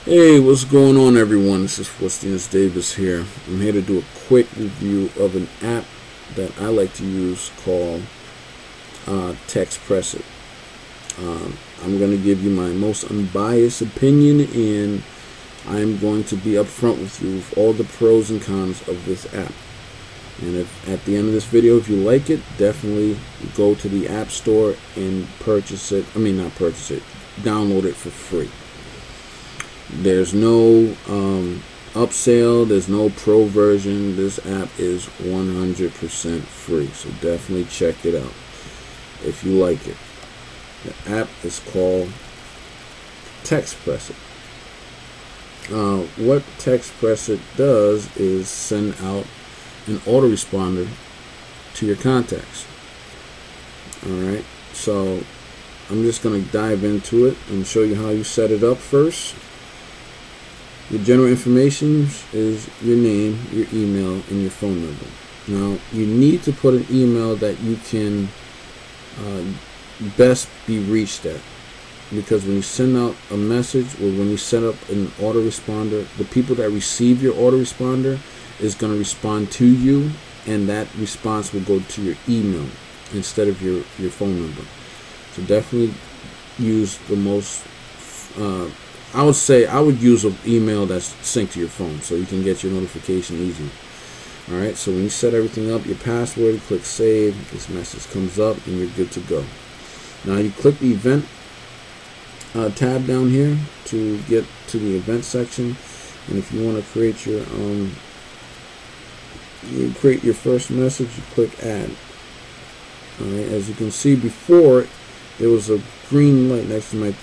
Hey, what's going on, everyone? This is Faustinus Davis here. I'm here to do a quick review of an app that I like to use called Textpressit. I'm going to give you my most unbiased opinion, and I'm going to be upfront with you with all the pros and cons of this app. And if at the end of this video, if you like it, definitely go to the App Store and purchase it. I mean, not purchase it, download it for free. There's no upsell, there's no pro version. This app is 100% free, so definitely check it out if you like it. The app is called Textpressit. What Textpressit does is send out an autoresponder to your contacts. Alright, so I'm just going to dive into it and show you how you set it up first. Your general information is your name, your email, and your phone number. Now, you need to put an email that you can best be reached at, because when you send out a message or when you set up an autoresponder, the people that receive your autoresponder is going to respond to you, and that response will go to your email instead of your phone number. So definitely use the most I would say I would use an email that's synced to your phone so you can get your notification easy. Alright, so when you set everything up, your password, you click save, this message comes up and you're good to go. Now you click the event tab down here to get to the event section, and if you want to create your first message, you click add. Alright, as you can see before, there was a green light next to my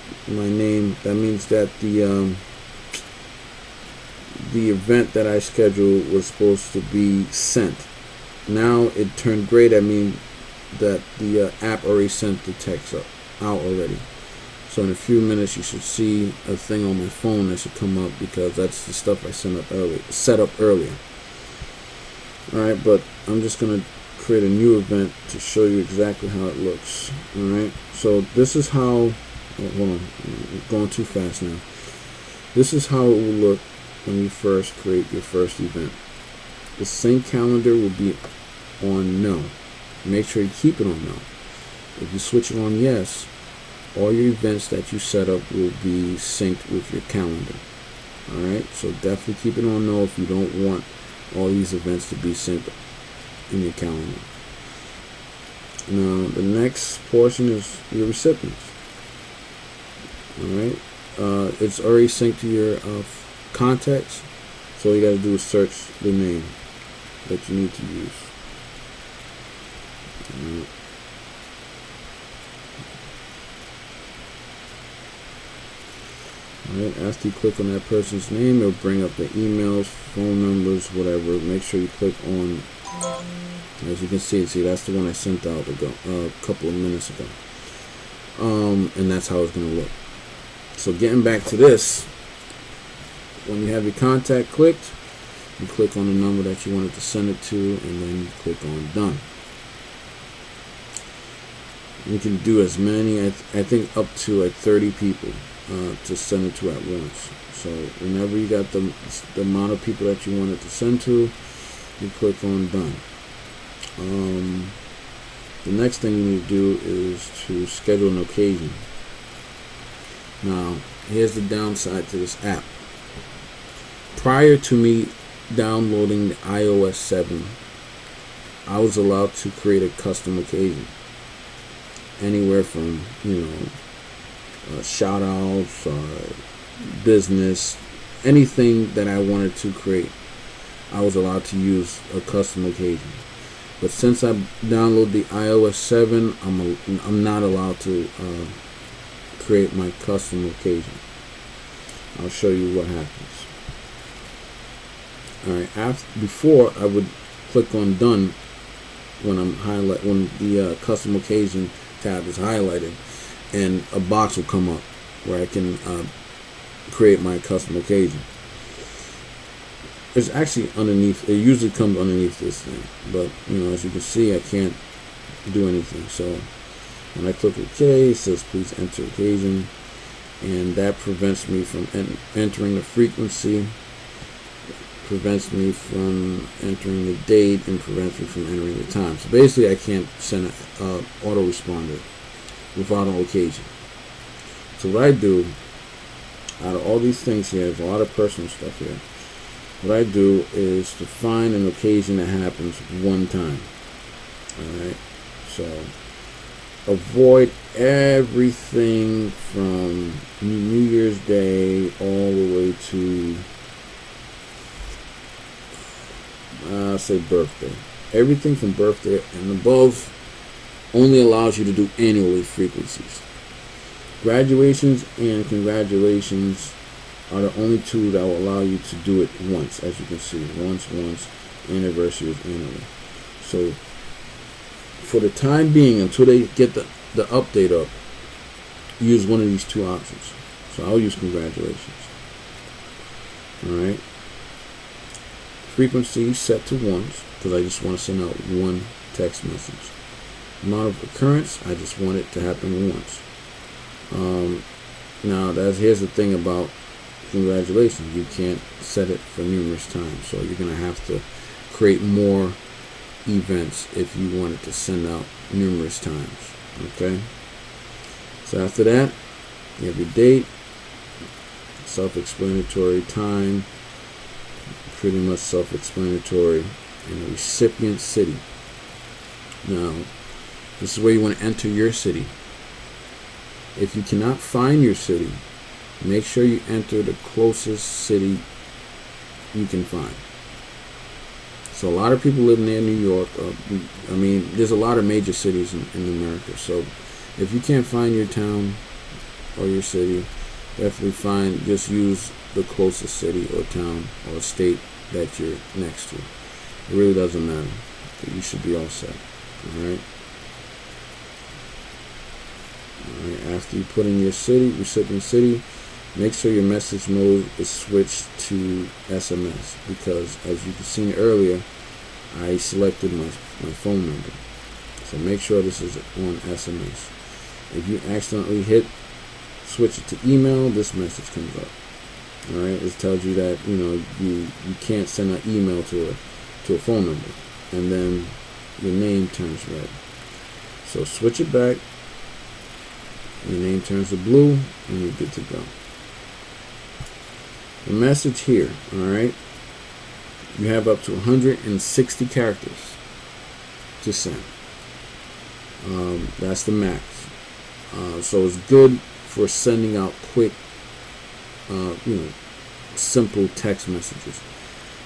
name. That means that the event that I scheduled was supposed to be sent. Now it turned gray. That means that the app already sent the text out already. So in a few minutes you should see a thing on my phone that should come up, because that's the stuff I set up earlier. Alright, but I'm just gonna create a new event to show you exactly how it looks. Alright, so this is how, hold on, I'm going too fast now. This is how it will look when you first create your first event. The sync calendar will be on no. Make sure you keep it on no. If you switch it on yes, all your events that you set up will be synced with your calendar. Alright, so definitely keep it on no if you don't want all these events to be synced in your calendar. Now the next portion is your recipients. Alright, it's already synced to your contacts, so all you gotta do is search the name that you need to use. Alright, after you click on that person's name, it'll bring up the emails, phone numbers, whatever. Make sure you click on, as you can see, that's the one I sent out a couple of minutes ago. And that's how it's going to look. So getting back to this, when you have your contact clicked, you click on the number that you wanted to send it to, and then you click on done. You can do as many, I think up to 30 people to send it to at once. So whenever you got the amount of people that you wanted to send to, you click on done. The next thing you need to do is to schedule an occasion. Now here's the downside to this app. Prior to me downloading the iOS 7, I was allowed to create a custom occasion, anywhere from, shout outs, business, anything that I wanted to create, I was allowed to use a custom occasion. But since I downloaded the iOS 7, I'm not allowed to create my custom occasion. I'll show you what happens. Alright, before I would click on done when the custom occasion tab is highlighted, and a box will come up where I can create my custom occasion. It's actually underneath, it usually comes underneath this thing, but as you can see, I can't do anything. So when I click OK, it says please enter occasion. and that prevents me from entering the frequency, prevents me from entering the date, and prevents me from entering the time. So basically I can't send an autoresponder without an occasion. So what I do, out of all these things here, there's a lot of personal stuff here. What I do is to find an occasion that happens one time. Alright, so avoid everything from New Year's Day all the way to say birthday. Everything from birthday and above only allows you to do annually frequencies. Graduations and congratulations are the only two that will allow you to do it once, as you can see. Once, anniversaries annually. So for the time being, until they get the update up, use one of these two options. So I'll use congratulations. Alright. Frequency set to once, because I just want to send out one text message. Amount of occurrence, I just want it to happen once. Now here's the thing about congratulations. You can't set it for numerous times, so you're going to have to create more events if you wanted to send out numerous times. Okay, so after that you have your date, self-explanatory, time, pretty much self-explanatory, and the recipient city. Now this is where you want to enter your city. If you cannot find your city, make sure you enter the closest city you can find. So a lot of people live near New York. I mean, there's a lot of major cities in America. So if you can't find your town or your city, definitely just use the closest city or town or state that you're next to. It really doesn't matter. You should be all set. Alright? After you put in your city, recipient city, make sure your message mode is switched to SMS, because as you can see earlier, I selected my phone number. So make sure this is on SMS. If you accidentally switch it to email, this message comes up. Alright, it tells you that you can't send an email to a phone number, and then your name turns red. So switch it back. Your name turns to blue, and you're good to go. The message here, alright, you have up to 160 characters to send. That's the max. So it's good for sending out quick, simple text messages.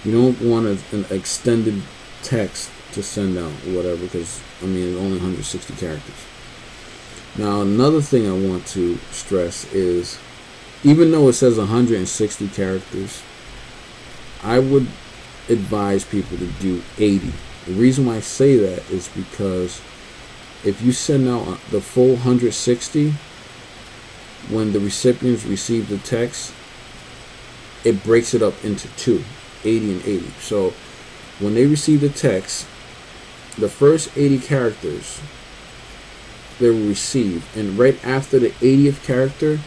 You don't want an extended text to send out or whatever, because I mean it's only 160 characters. Now another thing I want to stress is, even though it says 160 characters, I would advise people to do 80. The reason why I say that is because if you send out the full 160, when the recipients receive the text, it breaks it up into two, 80 and 80. So when they receive the text, the first 80 characters they will receive, and right after the 80th character,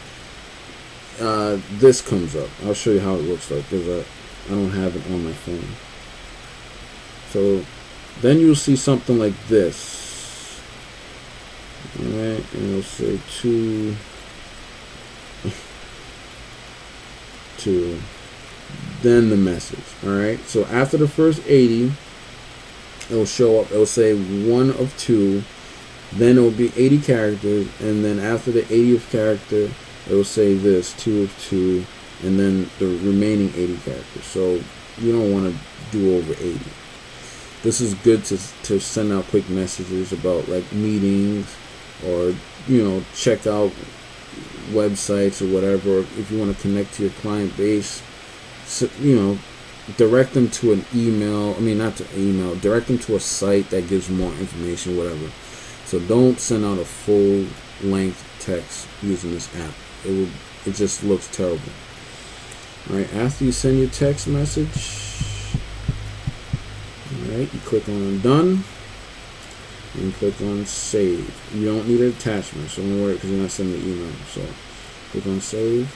this comes up. I'll show you how it looks like, because I don't have it on my phone. So then you'll see something like this. Alright, and it'll say two, then the message. Alright, so after the first 80, it'll show up, it'll say 1 of 2, then it will be 80 characters, and then after the 80th character, it will say this, 2 of 2, and then the remaining 80 characters. So you don't want to do over 80. This is good to send out quick messages about like meetings, or check out websites or whatever. If you want to connect to your client base, direct them to an email. I mean, not to email. Direct them to a site that gives more information, whatever. So don't send out a full-length text using this app. It just looks terrible. Alright, after you send your text message, alright, you click on done, and click on save. You don't need an attachment, so don't worry, because you're not sending the email. So Click on save.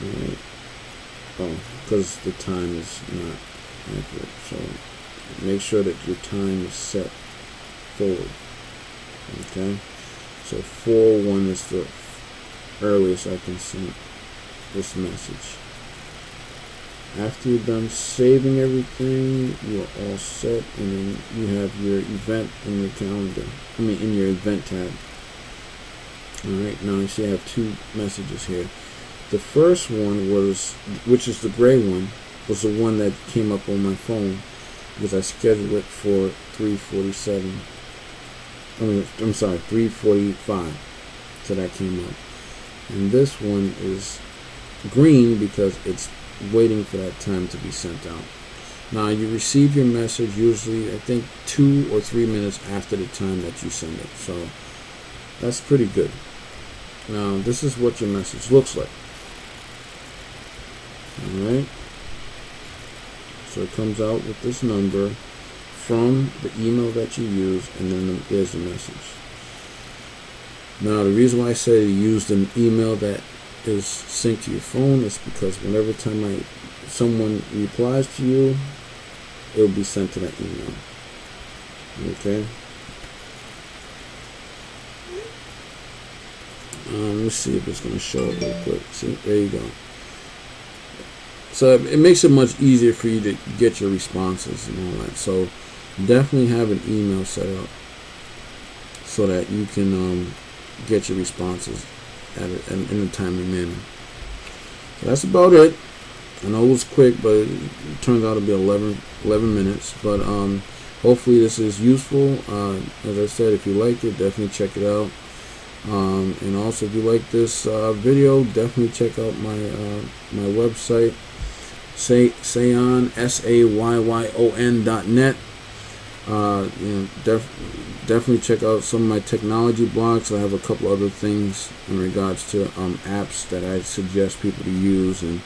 Alright. Oh, because the time is not accurate. So make sure that your time is set forward. Okay. So 4:01 is the earliest I can send this message. After you're done saving everything, you are all set, and then you have your event in your calendar. In your event tab. Alright, now you see I have two messages here. The first one was, which is the gray one, was the one that came up on my phone because I scheduled it for 3:47. I'm sorry, 3:45. So that came up. And this one is green because it's waiting for that time to be sent out. Now you receive your message usually, I think, 2 or 3 minutes after the time that you send it. So that's pretty good. Now this is what your message looks like. Alright. So it comes out with this number from the email that you use, and then there's the message. Now the reason why I say to use an email that is synced to your phone is because whenever time someone replies to you, it will be sent to that email. Okay. Let's see if it's going to show up real quick. See, there you go. So it makes it much easier for you to get your responses and all that. So definitely have an email set up so that you can get your responses in a timely manner. So that's about it. I know it was quick, but it turned out to be 11 minutes. But hopefully this is useful. As I said, if you liked it, definitely check it out. And also, if you like this video, definitely check out my website, Sayyon, SAYYON.net. Definitely check out some of my technology blogs. I have a couple other things in regards to apps that I suggest people to use, and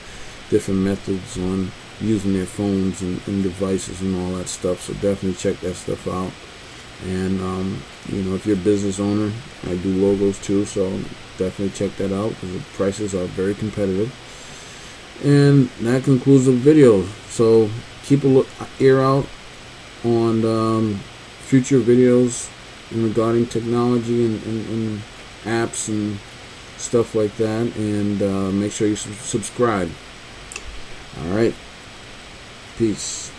different methods on using their phones and devices and all that stuff. So definitely check that stuff out. And if you're a business owner, I do logos too, so definitely check that out because the prices are very competitive. And that concludes the video. So keep a ear out on future videos regarding technology and apps and stuff like that, and make sure you subscribe. Alright, peace.